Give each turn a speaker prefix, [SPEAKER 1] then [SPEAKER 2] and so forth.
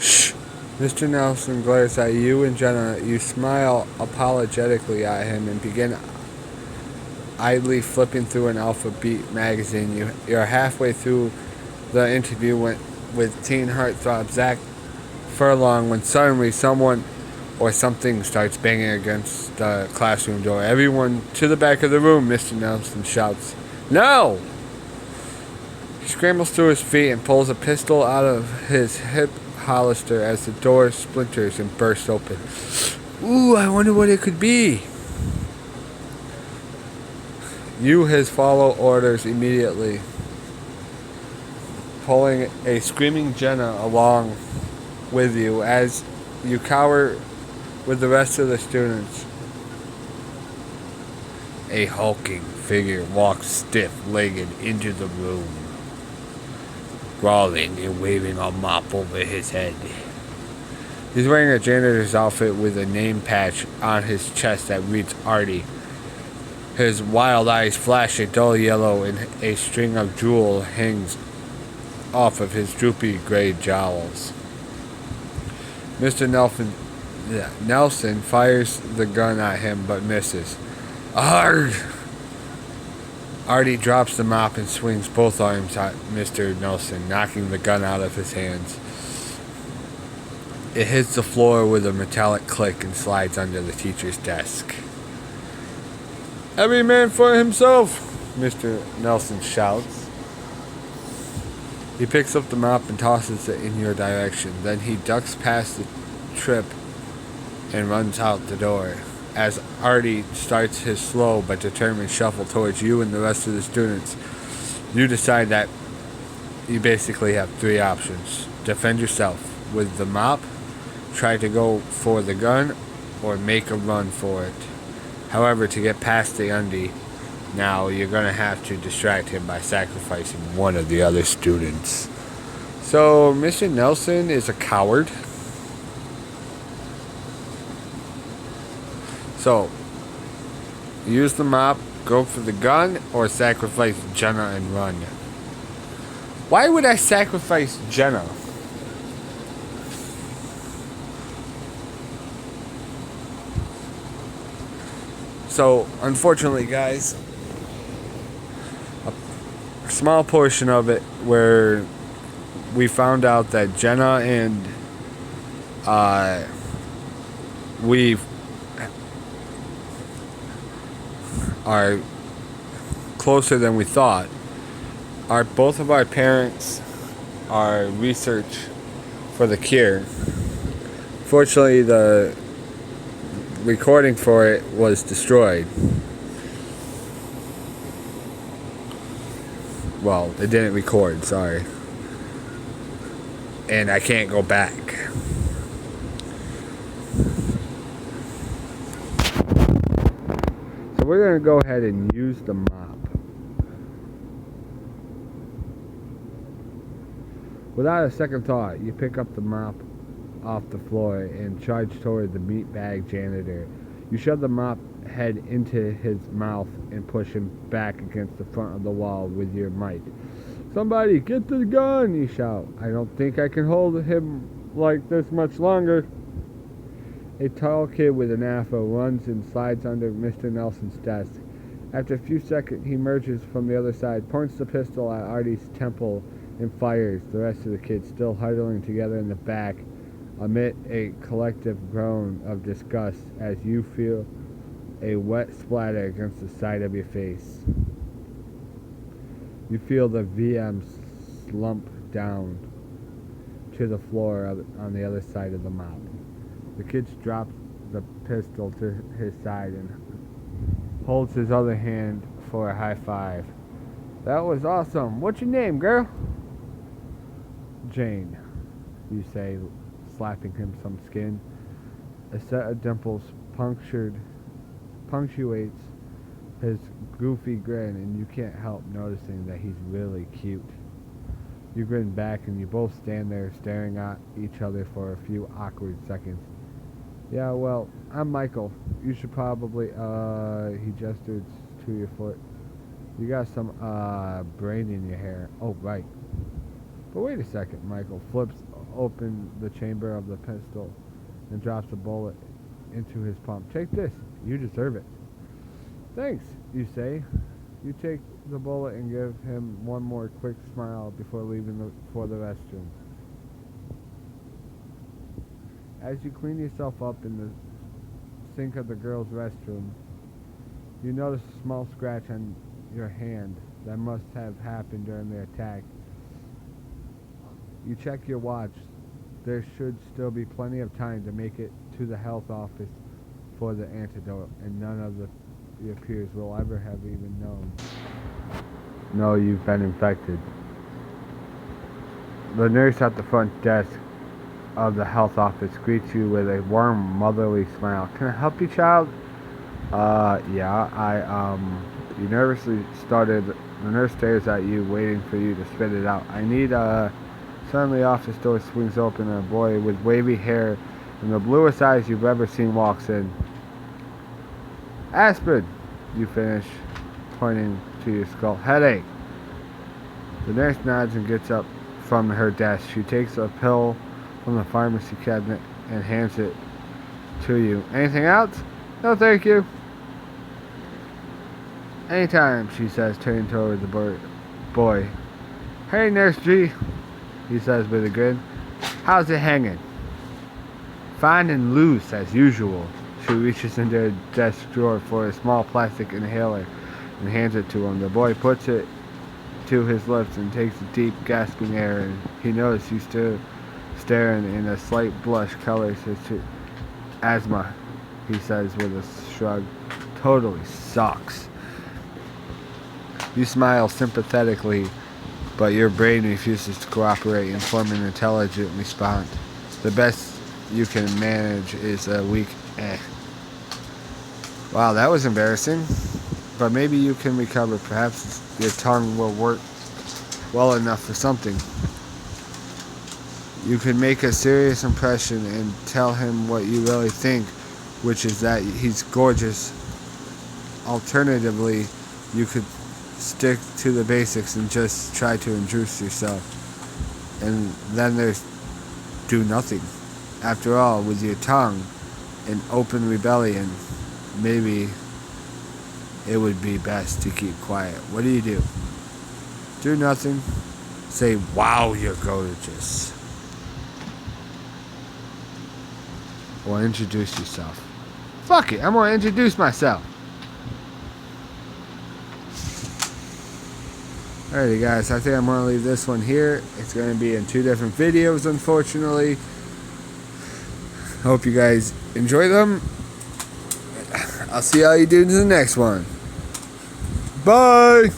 [SPEAKER 1] Shh. Mr. Nelson glares at you and Jenna. You smile apologetically at him and begin idly flipping through an Alphabet magazine. You're halfway through the interview with teen heartthrob Zach Furlong when suddenly someone or something starts banging against the classroom door. Everyone to the back of the room, Mr. Nelson shouts. No! He scrambles through his feet and pulls a pistol out of his hip holster as the door splinters and bursts open. Ooh, I wonder what it could be. You, his follow orders immediately, pulling a screaming Jenna along with you as you cower with the rest of the students. A hulking figure walks stiff-legged into the room, growling and waving a mop over his head. He's wearing a janitor's outfit with a name patch on his chest that reads Artie. His wild eyes flash a dull yellow and a string of jewel hangs off of his droopy gray jowls. Mr. Nelson fires the gun at him but misses. Arg! Artie drops the mop and swings both arms at Mr. Nelson, knocking the gun out of his hands. It hits the floor with a metallic click and slides under the teacher's desk. Every man for himself, Mr. Nelson shouts. He picks up the mop and tosses it in your direction. Then he ducks past the trip and runs out the door. As Artie starts his slow but determined shuffle towards you and the rest of the students, you decide that you basically have three options. Defend yourself with the mop, try to go for the gun, or make a run for it. However, to get past the undie, now you're going to have to distract him by sacrificing one of the other students. So, Mr. Nelson is a coward. So, use the mop, go for the gun, or sacrifice Jenna and run. Why would I sacrifice Jenna? So, unfortunately, guys, a small portion of it where we found out that Jenna and we are closer than we thought. Both of our parents are research for the cure. Fortunately, the recording for it was destroyed. Well, it didn't record, sorry. And I can't go back. So we're going to go ahead and use the mop. Without a second thought, you pick up the mop off the floor and charge toward the meatbag janitor. You shove the mop head into his mouth and push him back against the front of the wall with your might. Somebody, get the gun, you shout. I don't think I can hold him like this much longer. A tall kid with an afro runs and slides under Mr. Nelson's desk. After a few seconds, he emerges from the other side, points the pistol at Artie's temple, and fires. The rest of the kids, still huddling together in the back, emit a collective groan of disgust as you feel a wet splatter against the side of your face. You feel the VM slump down to the floor on the other side of the mop. The kid drops the pistol to his side and holds his other hand for a high five. That was awesome. What's your name, girl? Jane, you say, slapping him some skin. A set of dimples punctuates his goofy grin, and you can't help noticing that he's really cute. You grin back, and you both stand there staring at each other for a few awkward seconds. Yeah, well, I'm Michael. You should probably, he gestured to your foot. You got some, brain in your hair. Oh, right. But wait a second, Michael flips open the chamber of the pistol and drops a bullet into his palm. Take this. You deserve it. Thanks, you say. You take the bullet and give him one more quick smile before leaving for the restroom. As you clean yourself up in the sink of the girls' restroom, you notice a small scratch on your hand that must have happened during the attack. You check your watch. There should still be plenty of time to make it to the health office for the antidote, and none of your peers will ever have even known. No, you've been infected. The nurse at the front desk of the health office greets you with a warm, motherly smile. Can I help you, child? Yeah, you nervously started. The nurse stares at you, waiting for you to spit it out. I need, Suddenly, the office door swings open and a boy with wavy hair and the bluest eyes you've ever seen walks in. Aspirin, you finish, pointing to your skull. Headache. The nurse nods and gets up from her desk. She takes a pill from the pharmacy cabinet and hands it to you. Anything else? No, thank you. Anytime, she says, turning toward the boy. Hey, Nurse G, he says with a grin. How's it hanging? Fine and loose, as usual. She reaches into her desk drawer for a small plastic inhaler and hands it to him. The boy puts it to his lips and takes a deep, gasping air, and he notices he's still staring, and a slight blush colors his cheek. Asthma, he says with a shrug. Totally sucks. You smile sympathetically, but your brain refuses to cooperate and form an intelligent response. The best you can manage is a weak eh. Wow, that was embarrassing. But maybe you can recover. Perhaps your tongue will work well enough for something. You can make a serious impression and tell him what you really think, which is that he's gorgeous. Alternatively, you could stick to the basics and just try to introduce yourself. And then there's do nothing. After all, with your tongue in open rebellion, maybe it would be best to keep quiet. What do? Do nothing. Say, wow, you're gorgeous. Or introduce yourself. Fuck it, I'm gonna introduce myself. Alrighty guys, I think I'm going to leave this one here. It's going to be in 2 different videos, unfortunately. Hope you guys enjoy them. I'll see how you do in the next one. Bye!